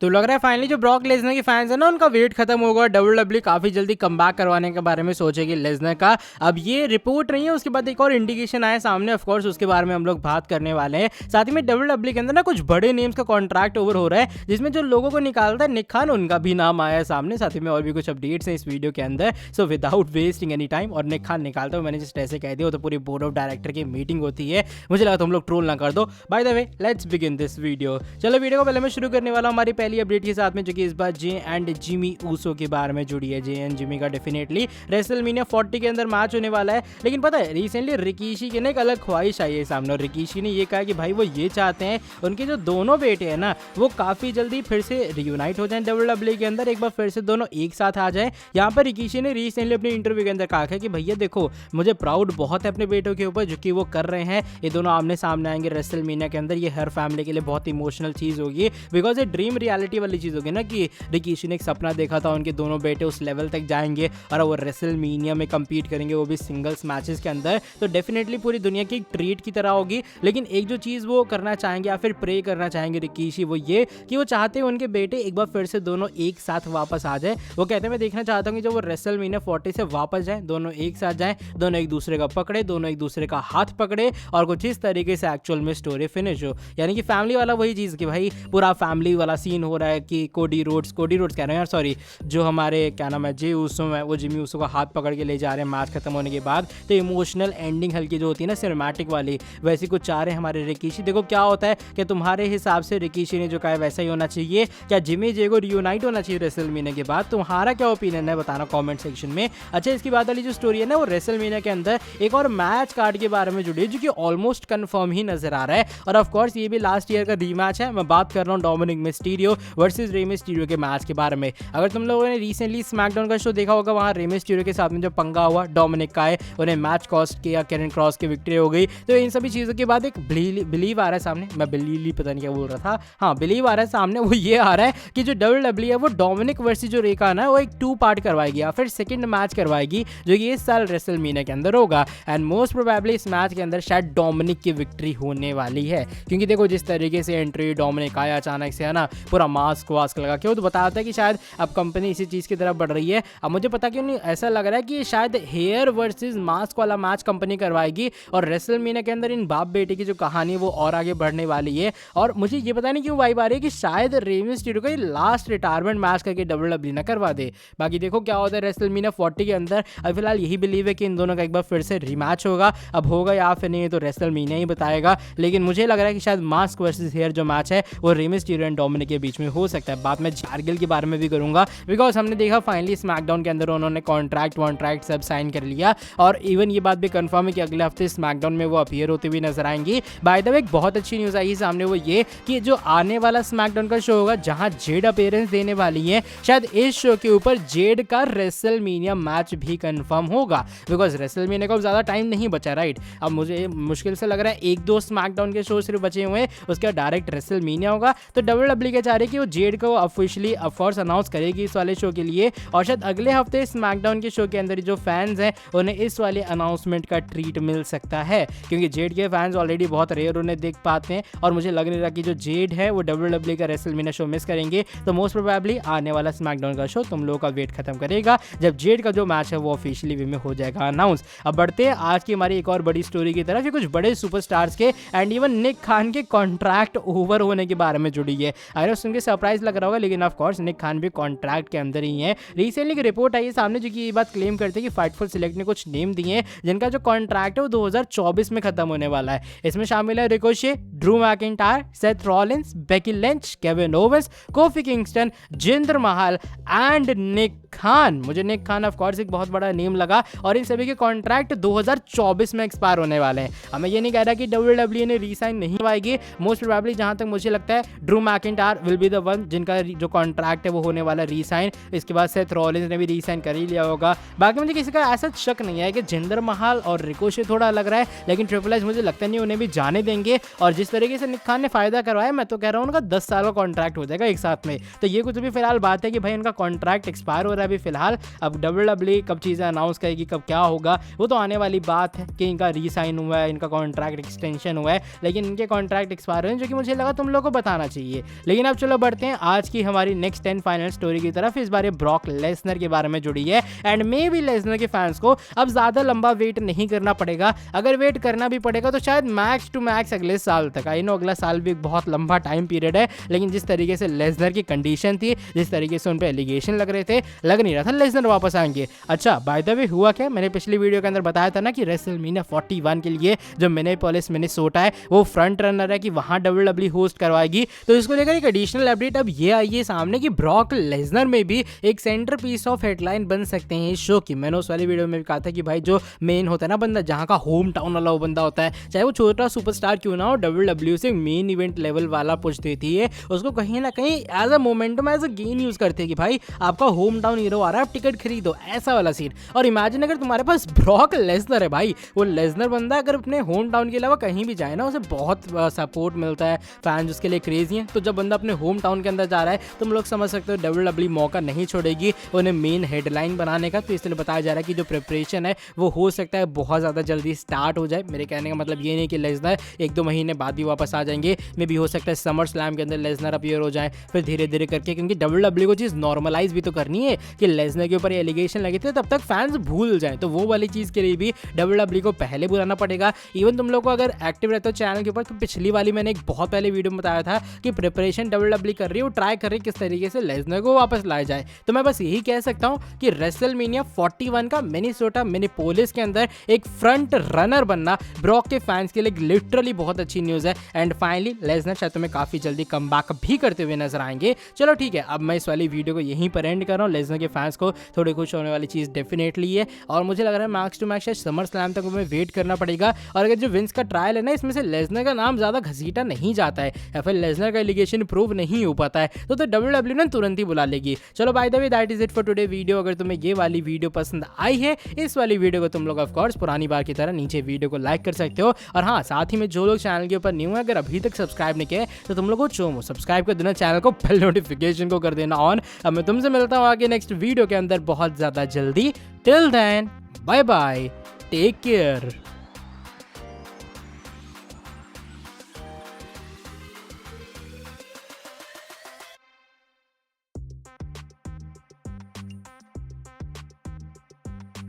तो लग रहा है फाइनली जो ब्रॉक लेसनर के फैंस है ना उनका वेट खत्म होगा। डब्ल्यूडब्ल्यूई काफी जल्दी कमबैक करवाने के बारे में सोचेगी लेसनर का। अब ये रिपोर्ट नहीं है, उसके बाद एक और इंडिकेशन आया सामने, ऑफ कोर्स उसके बारे में हम लोग बात करने वाले हैं। साथ ही में डब्ल्यूडब्ल्यूई के अंदर ना कुछ बड़े नेम्स का कॉन्ट्रैक्ट ओवर हो रहा है, जिसमें जो लोगों को निकालता है निक खान, उनका भी नाम आया है सामने। साथ ही में और भी कुछ अपडेट्स हैं इस वीडियो के अंदर। So without wasting any time, और निक खान निकालता हूँ, मैंने जस्ट ऐसे कह दिया, तो पूरी बोर्ड ऑफ डायरेक्टर की मीटिंग होती है। मुझे लगा तुम लोग ट्रोल ना कर दो। By the way let's begin this video. चलो वीडियो को पहले मैं शुरू करने वाला हूँ हमारी पहली अपडेट के साथ में, जो कि इस बार जे एंड जिमी ऊसो के बारे में जुड़ी है। जे एंड जिमी का डेफिनेटली रेसलमेनिया 40 के अंदर मैच होने वाला है। लेकिन पता है रिसेंटली रिकीशी के ना एक अलग ख्वाहिश आई है सामने, और रिकीशी ने ये कहा कि भाई वो ये चाहते हैं उनके जो दोनों बेटे हैं ना वो काफी जल्दी फिर से रियूनाइट हो जाएं डब्ल्यूडब्ल्यूई के अंदर, एक बार फिर से दोनों एक साथ आ जाएं। यहाँ पर रिकीशी ने रिसेंटली अपने इंटरव्यू के अंदर कहा है कि भैया देखो मुझे प्राउड बहुत है अपने बेटों के ऊपर जो कि वो कर रहे हैं। ये दोनों आमने सामने आएंगे रेसलमेनिया के अंदर। ये हर फैमिली के लिए बहुत इमोशनल चीज होगी, बिकॉज ये ड्रीम रियलिटी वाली चीज होगी ना कि रिकीशी ने एक सपना देखा था उनके दोनों बेटे उस लेवल तक जाएंगे और वो रेसलमेनिया में compete करेंगे, वो भी सिंगल्स मैचेस के अंदर। तो डेफिनेटली पूरी दुनिया की ट्रीट की तरह होगी। लेकिन एक जो चीज़ वो करना चाहेंगे या फिर प्रे करना चाहेंगे रिकीशी, वो ये कि वो चाहते हैं उनके बेटे एक बार फिर से दोनों एक साथ वापस आ जाए। वो कहते हैं मैं देखना चाहता हूँ कि जब वो रेसलमेनिया 40 से वापस जाए, दोनों एक साथ जाएं, दोनों एक दूसरे का पकड़े, दोनों एक दूसरे का हाथ पकड़े, और कुछ इस तरीके से एक्चुअल में स्टोरी फिनिश हो। यानी कि फैमिली वाला वही चीज़ कि भाई पूरा फैमिली वाला सीन हो रहा है कि कोडी रोड्स कह रहे हैं यार, सॉरी, जो हमारे क्या नाम है जे ऊसो है, वो जिमी ऊसो का हाथ पकड़ के ले जा रहे हैं मैच खत्म होने के बाद। तो इमोशनल एंडिंग हल्की जो होती है ना सिनेमैटिक वाली, वैसी कुछ चाह रहे हैं हमारे रिकीशी। देखो क्या होता है कि तुम्हारे हिसाब से रिकीशी ने जो कहा है वैसा ही होना चाहिए। क्या जिमी जे को रियूनाइट होना चाहिए रेसलमेनिया के बाद? तुम्हारा क्या ओपिनियन है बताना कमेंट सेक्शन में। अच्छा, इसकी बात वाली जो स्टोरी है ना वो रेसलमेनिया के अंदर एक और मैच कार्ड के बारे में जुड़ी है, जो कि ऑलमोस्ट कंफर्म ही नजर आ रहा है। और ऑफ कोर्स ये भी लास्ट ईयर का रीमैच है। मैं बात कर रहा हूँ Dominik Mysterio versus Rey Mysterio के मैच के बारे में। अगर तुम लोगों ने रिसेंटली स्मैकडाउन का शो देखा होगा, वहाँ रे मिस्टीरियो के साथ में जो पंगा हुआ डोमिनिक का है, उन्हें मैच कॉस्ट किया, कैरन क्रॉस की विक्ट्री हो गई। तो इन सभी चीज़ों के बाद एक बिलीव आ रहा है सामने, मैं बिलीव पता नहीं क्या बोल रहा था, हाँ बिलीव आ रहा है सामने। वो ये आ रहा है कि जो डब्ल्यूडब्ल्यूई है वो डोमिनिक वर्सेस जो रेका ना वो एक 2 पार्ट करवाएगी या फिर सेकंड मैच करवाएगी, जो कि इस साल रेसलमेनिया के अंदर होगा। एंड मोस्ट प्रोबेबली इस मैच के अंदर शायद डोमिनिक की विक्ट्री होने वाली है, क्योंकि देखो जिस तरीके से एंट्री डोमिनिक आया अचानक से, है ना, पूरा मास्क वास्क लगा के, वो तो बताता है कि शायद अब कंपनी इसी चीज़ की तरफ बढ़ रही है। अब मुझे पता क्यों नहीं ऐसा लग रहा है कि शायद हेयर वर्सेस मास्क वाला मैच कंपनी करवाएगी, और रेसलमेनिया के अंदर इन बाप बेटे की जो कहानी वो और आगे बढ़ने वाली है। और मुझे ये पता नहीं क्यों वाइब आ रही है कि शायद रे मिस्टीरियो का लास्ट रिटायरमेंट मैच करके डब्ल्यूडब्ल्यूई ना करवा दे। बाकी देखो क्या होता है रेसलमेनिया 40 के अंदर। अब फिलहाल यही बिलीव है कि इन दोनों का एक बार फिर से रीमैच होगा। अब होगा या फिर नहीं तो रेसलमेनिया ही बताएगा, लेकिन मुझे लग रहा है कि शायद मास्क वर्सेस हेयर जो मैच है वो रे मिस्टीरियो एंड डोमिनिक के बीच में हो सकता है। बात मैं जार्गिल के बारे में भी करूंगा, बिकॉज हमने देखा फाइनली स्मैकडाउन के अंदर उन्होंने कॉन्ट्रैक्ट सब साइन कर लिया, और इवन ये बात भी कंफर्म है कि अगले हफ्ते स्मैकडाउन में वो अपीयर होते हुए नजर आएंगी। बाय द वे एक बहुत अच्छी न्यूज़ आई सामने, वो ये कि जो आने वाला स्मैकडाउन का शो होगा जहां जेड अपीयरेंस देने वाली है, शायद इस शो के ऊपर जेड का रेसलमेनिया मैच भी कंफर्म होगा, बिकॉज रेसलमेनिया को ज्यादा टाइम नहीं बचा, राइट। अब मुझे मुश्किल से लग रहा है 1-2 स्मैकडाउन के शो सिर्फ बचे हुए हैं, उसके बाद डायरेक्ट रेसलमेनिया होगा। तो डब्ल्यूडब्ल्यूई के चाह रहे कि वो जेड को ऑफिशियली ऑफ कोर्स अनाउंस करेगी इस वाले शो के लिए, और शायद अगले हफ्ते स्मैकडाउन के शो के अंदर जो फैंस हैं उन्हें इस वाले अनाउंसमेंट का ट्रीट मिल सकता है, क्योंकि जेड के फैंस ऑलरेडी बहुत रेयर उन्हें देख पाते हैं, और मुझे लग नहीं रहा कि जो जेड है वो डब्ल्यूडब्ल्यूई का रेसलमेनिया शो मिस करेंगे। तो मोस्ट प्रोबेबली आने वाला स्मैकडाउन का शो तुम लोगों का वेट खत्म करेगा जब जेड का जो मैच है वो ऑफिशियली वे में हो जाएगा अनाउंस। अब बढ़ते हैं आज की हमारी एक और बड़ी स्टोरी की तरफ। ये कुछ बड़े सुपरस्टार्स के एंड इवन निक खान के कॉन्ट्रैक्ट ओवर होने के बारे में जुड़ी है। अगर सुन के सरप्राइज लग रहा होगा, लेकिन ऑफ कोर्स निक खान भी कॉन्ट्रैक्ट के अंदर ही है। रिसेंटली की रिपोर्ट आई है सामने जो कि ये बात क्लेम करते हैं कि फाइटफुल सिलेक्ट ने कुछ नेम दिए हैं जिनका जो कॉन्ट्रैक्ट है वो 2024 में खत्म होने वाला है। इसमें शामिल है Ricochet, Drew McIntyre, Seth Rollins, Becky Lynch, Kevin Owens, coffee Kingston, Jinder Mahal and निक खान। मुझे निक खान ऑफ कोर्स एक बहुत बड़ा नेम लगा, और इन सभी के कॉन्ट्रैक्ट 2024 में एक्सपायर होने वाले हैं। अब मैं ये नहीं कह रहा कि डब्ल्यूडब्ल्यूई ने रीसाइन नहीं करवाएगी, मोस्ट प्रोबेबली जहां तक मुझे लगता है Drew McIntyre will be the one जिनका जो कॉन्ट्रैक्ट है वो होने वाला रीसाइन। इसके बाद सेथ रॉलिंस ने भी रीसाइन कर ही लिया होगा। बाकी मुझे किसी का ऐसा शक नहीं है कि जिंदर महल और रिकोशे थोड़ा लग रहा है, लेकिन ट्रिपल एच मुझे लगता नहीं उन्हें भी जाने देंगे। और जिस तरीके से निक खान ने फायदा करवाया, मैं तो कह रहा हूँ उनका 10 साल का कॉन्ट्रैक्ट हो जाएगा एक साथ में। तो ये कुछ भी फिलहाल बात है कि भाई उनका कॉन्ट्रैक्ट एक्सपायर हो रहा है अभी फिलहाल। अब डब्ल्यूडब्ल्यूई कब चीज़ें अनाउंस करेगी, कब क्या होगा, वो तो आने वाली बात है कि इनका रीसाइन हुआ है, इनका कॉन्ट्रैक्ट एक्सटेंशन हुआ है, लेकिन इनके कॉन्ट्रैक्ट एक्सपायर हुए हैं, जो कि मुझे लगा तुम लोगों को बताना चाहिए। लेकिन अब चलो चलो बढ़ते हैं आज की हमारी नेक्स्ट 10 फाइनल स्टोरी की तरफ। इस बार ये ब्रॉक लेसनर के बारे में जुड़ी है एंड मे बी लेसनर के फैंस को अब ज्यादा लंबा वेट नहीं करना पड़ेगा। अगर वेट करना भी पड़ेगा तो शायद मैक्स टू मैक्स अगले साल तक। आई नो अगला साल भी एक बहुत लंबा टाइम पीरियड है, लेकिन जिस तरीके से लेसनर की कंडीशन थी, जिस तरीके से उन पर एलिगेशन लग रहे थे, लग नहीं रहा था लेसनर वापस आएंगे। अच्छा बाय द वे हुआ क्या, मैंने पिछली वीडियो के अंदर बताया था ना कि रेसलमेनिया 41 के लिए जो मिनेपोलिस मिनेसोटा है वो फ्रंट रनर है कि वहां WWE होस्ट करवाएगी। तो इसको लेकर एक एडिशनल अपडेट अब ये आई है सामने कि ब्रॉक लेसनर में भी एक सेंटर पीस ऑफ हेडलाइन बन सकते हैं इस शो की। मैंने उस वाली वीडियो में भी कहा था कि भाई जो मेन होता है ना बंदा, जहां का होम टाउन वाला वो बंदा होता है, चाहे वो छोटा सुपरस्टार क्यों ना हो, WWE से मेन इवेंट लेवल वाला पुश देती है उसको कहीं ना कहीं as a momentum, as a gain use करते हैं कि भाई आपका होम टाउन हीरो आ रहा है, आप टिकट खरीदो, ऐसा वाला सीन। और इमेजिन अगर तुम्हारे पास ब्रॉक लेसनर है भाई, वो लेसनर बंदा अगर अपने होम टाउन के अलावा कहीं भी जाए ना उसे बहुत सपोर्ट मिलता है, फैंस उसके लिए क्रेजी हैं। तो जब बंदा अपने होम टाउन के अंदर जा रहा है तुम लोग समझ सकते हो WWE मौका नहीं छोड़ेगी उन्हें मेन हेडलाइन बनाने का। तो इसलिए बताया जा रहा है कि जो प्रिपरेशन है वो हो सकता है बहुत ज़्यादा जल्दी स्टार्ट हो जाए। मेरे कहने का मतलब ये नहीं कि लेसनर 1-2 महीने बाद भी वापस आ जाएंगे, मे भी हो सकता है समर स्लैम के अंदर लेसनर अपीयर हो जाए, फिर धीरे धीरे करके, क्योंकि WWE को चीज़ नॉर्मलाइज भी तो करनी है कि लेसनर के ऊपर एलिगेशन लगे थे तब तक फैंस भूल जाए। तो वो वाली चीज़ के लिए भी WWE को पहले बुलाना पड़ेगा। इवन तुम लोग को अगर एक्टिव रहते हो चैनल के ऊपर तो पिछली वाली मैंने एक बहुत पहले वीडियो में बताया था कि प्रिपरेशन WWE कर रही है, वो ट्राई कर रही है किस तरीके से लेसनर को वापस लाया जाए। तो मैं बस यही कह सकता हूं कि रेसलमेनिया 41 का मिनेसोटा मिनेपोलिस के अंदर एक फ्रंट रनर बनना ब्रॉक के फैंस के लिए लिटरली बहुत अच्छी न्यूज़ है। एंड फाइनली लेसनर शायद तुम्हें काफ़ी जल्दी कमबैक भी करते हुए नजर आएंगे। चलो ठीक है, अब मैं इस वाली वीडियो को यहीं पर एंड कर रहा हूँ। लेसनर के फैंस को थोड़ी खुश होने वाली चीज़ डेफिनेटली है और मुझे लग रहा है मैक्स टू मैक्स शायद समर स्लैम तक हमें वेट करना पड़ेगा। और अगर जो विंस का ट्रायल है ना, इसमें से लेसनर का नाम ज़्यादा घसीटा नहीं जाता है या फिर लेसनर का एलिगेशन प्रूव नहीं हो पाता है तो WWE ने तुरंत ही बुला लेगी। चलो by the way that is it for today video. अगर तुम्हें ये वाली वीडियो पसंद आई है, इस वाली वीडियो को तुम लोग ऑफ कोर्स पुरानी बार की तरह नीचे वीडियो को लाइक कर सकते हो। और हाँ, साथ ही में जो लोग चैनल के ऊपर न्यू है, अगर अभी तक सब्सक्राइब नहीं किया तो तुम लोग को चोमो सब्सक्राइब कर देना, चैनल को बेल नोटिफिकेशन को कर देना ऑन। अब मैं तुमसे मिलता हूँ आगे नेक्स्ट वीडियो के अंदर बहुत ज़्यादा जल्दी। Till then bye bye, take care.